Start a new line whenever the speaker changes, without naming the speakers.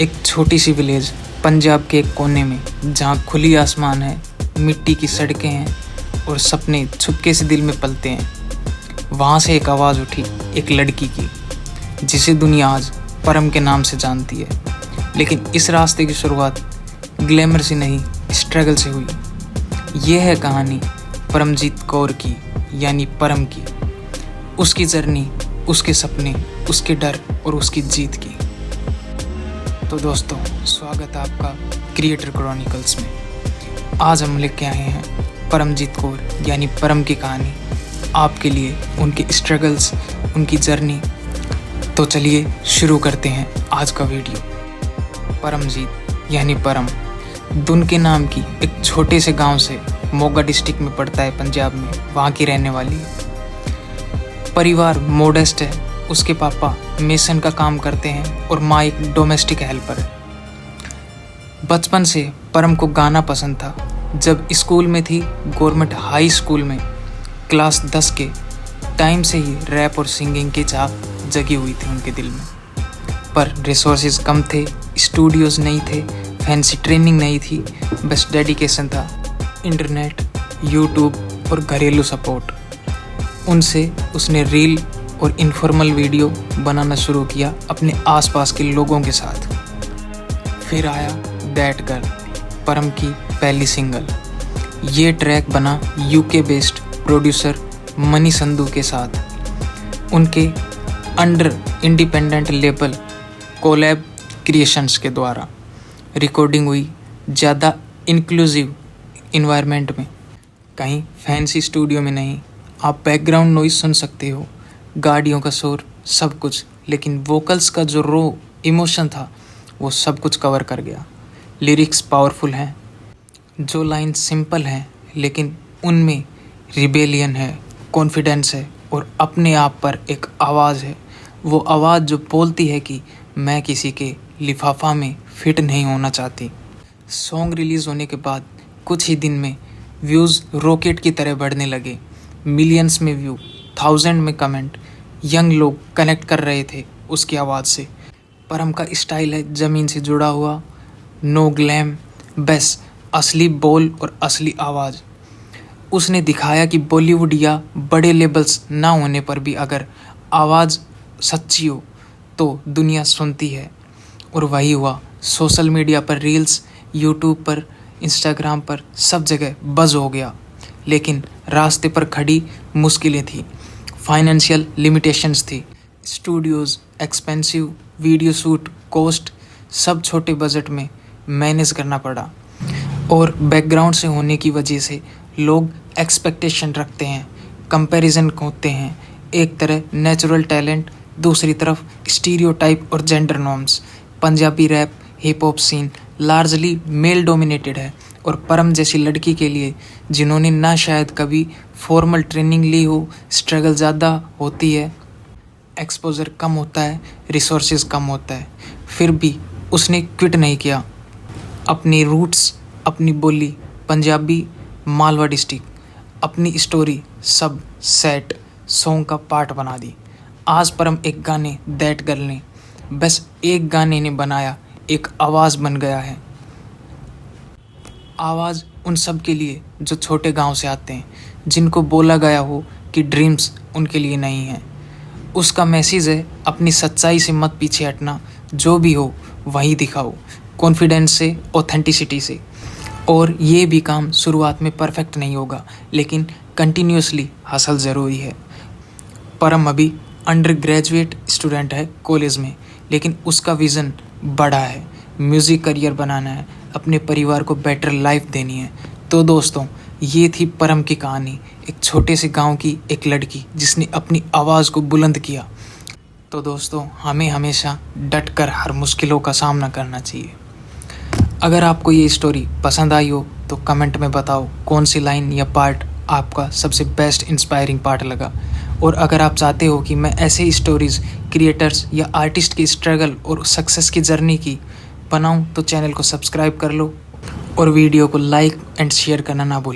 एक छोटी सी विलेज पंजाब के एक कोने में, जहाँ खुली आसमान है, मिट्टी की सड़कें हैं और सपने छुपके से दिल में पलते हैं। वहाँ से एक आवाज़ उठी, एक लड़की की, जिसे दुनिया आज परम के नाम से जानती है। लेकिन इस रास्ते की शुरुआत ग्लैमर से नहीं, स्ट्रगल से हुई। ये है कहानी परमजीत कौर की, यानी परम की। उसकी जर्नी, उसके सपने, उसके डर और उसकी जीत की। तो दोस्तों, स्वागत है आपका क्रिएटर क्रॉनिकल्स में। आज हम लेके आए हैं परमजीत कौर यानी परम की कहानी, आपके लिए उनके स्ट्रगल्स, उनकी जर्नी। तो चलिए शुरू करते हैं आज का वीडियो। परमजीत यानी परम दुन के नाम की एक छोटे से गांव से, मोगा डिस्ट्रिक्ट में पड़ता है पंजाब में, वहाँ की रहने वाली है। परिवार मोडेस्ट है। उसके पापा मेसन का काम करते हैं और माँ एक डोमेस्टिक हेल्पर है। बचपन से परम को गाना पसंद था। जब स्कूल में थी, गवर्नमेंट हाई स्कूल में, क्लास 10 के टाइम से ही रैप और सिंगिंग की चाह जगी हुई थी उनके दिल में। पर रिसोर्सेज कम थे, स्टूडियोज़ नहीं थे, फैंसी ट्रेनिंग नहीं थी, बस डेडिकेशन था, इंटरनेट, यूट्यूब और घरेलू सपोर्ट। उनसे उसने रील और इनफॉर्मल वीडियो बनाना शुरू किया अपने आसपास के लोगों के साथ। फिर आया दैट गर्ल, परम की पहली सिंगल। ये ट्रैक बना UK based producer Money Sandhu के साथ, उनके under independent label Collab Creations के द्वारा। रिकॉर्डिंग हुई ज़्यादा इंक्लूसिव इन्वायरमेंट में, कहीं फैंसी स्टूडियो में नहीं। आप बैकग्राउंड नॉइज सुन सकते हो, गाड़ियों का शोर, सब कुछ, लेकिन वोकल्स का जो रो इमोशन था वो सब कुछ कवर कर गया। लिरिक्स पावरफुल हैं, जो लाइन सिंपल हैं लेकिन उनमें रिबेलियन है, कॉन्फिडेंस है और अपने आप पर एक आवाज़ है। वो आवाज़ जो बोलती है कि मैं किसी के लिफाफा में फिट नहीं होना चाहती। सॉन्ग रिलीज़ होने के बाद कुछ ही दिन में व्यूज़ रॉकेट की तरह बढ़ने लगे। मिलियंस में व्यू, 1000 में कमेंट। यंग लोग कनेक्ट कर रहे थे उसकी आवाज़ से। परम का स्टाइल है ज़मीन से जुड़ा हुआ, नो ग्लैम, बस असली बोल और असली आवाज़। उसने दिखाया कि बॉलीवुड या बड़े लेबल्स ना होने पर भी अगर आवाज़ सच्ची हो तो दुनिया सुनती है। और वही हुआ। सोशल मीडिया पर रील्स, यूट्यूब पर, इंस्टाग्राम पर, सब जगह बज़ हो गया। लेकिन रास्ते पर खड़ी मुश्किलें थी, फाइनेंशियल लिमिटेशंस थी, Studios expensive, video shoot cost सब छोटे बजट में मैनेज करना पड़ा। और बैकग्राउंड से होने की वजह से लोग एक्सपेक्टेशन रखते हैं, कंपैरिजन होते हैं। एक तरह नेचुरल टैलेंट, दूसरी तरफ स्टीरियोटाइप और gender norms. Punjabi rap, hip hop scene largely male dominated है और परम जैसी लड़की के लिए, जिन्होंने ना शायद कभी फॉर्मल ट्रेनिंग ली हो, स्ट्रगल ज़्यादा होती है, एक्सपोजर कम होता है, रिसोर्सेज कम होता है। फिर भी उसने क्विट नहीं किया। अपनी रूट्स, अपनी बोली, पंजाबी, मालवा डिस्ट्रिक्ट, अपनी स्टोरी सब सेट सॉन्ग का पार्ट बना दी। आज परम एक गाने दैट गर्ल ने, बस एक गाने ने बनाया, एक आवाज़ बन गया है। आवाज़ उन सब के लिए जो छोटे गांव से आते हैं, जिनको बोला गया हो कि ड्रीम्स उनके लिए नहीं हैं। उसका मैसेज है, अपनी सच्चाई से मत पीछे हटना, जो भी हो वही दिखाओ, कॉन्फिडेंस से, ऑथेंटिसिटी से। और ये भी काम शुरुआत में परफेक्ट नहीं होगा, लेकिन कंटिन्यूसली हसल ज़रूरी है। परम अभी अंडर ग्रेजुएट स्टूडेंट है कॉलेज में, लेकिन उसका विज़न बड़ा है, म्यूज़िक करियर बनाना है, अपने परिवार को बेटर लाइफ देनी है। तो दोस्तों, ये थी परम की कहानी, एक छोटे से गांव की एक लड़की जिसने अपनी आवाज़ को बुलंद किया। तो दोस्तों, हमें हमेशा डट कर हर मुश्किलों का सामना करना चाहिए। अगर आपको ये स्टोरी पसंद आई हो तो कमेंट में बताओ कौन सी लाइन या पार्ट आपका सबसे बेस्ट इंस्पायरिंग पार्ट लगा। और अगर आप चाहते हो कि मैं ऐसे ही स्टोरीज़ क्रिएटर्स या आर्टिस्ट की स्ट्रगल और सक्सेस की जर्नी की बनाऊं, तो चैनल को सब्सक्राइब कर लो और वीडियो को लाइक एंड शेयर करना ना भूलें।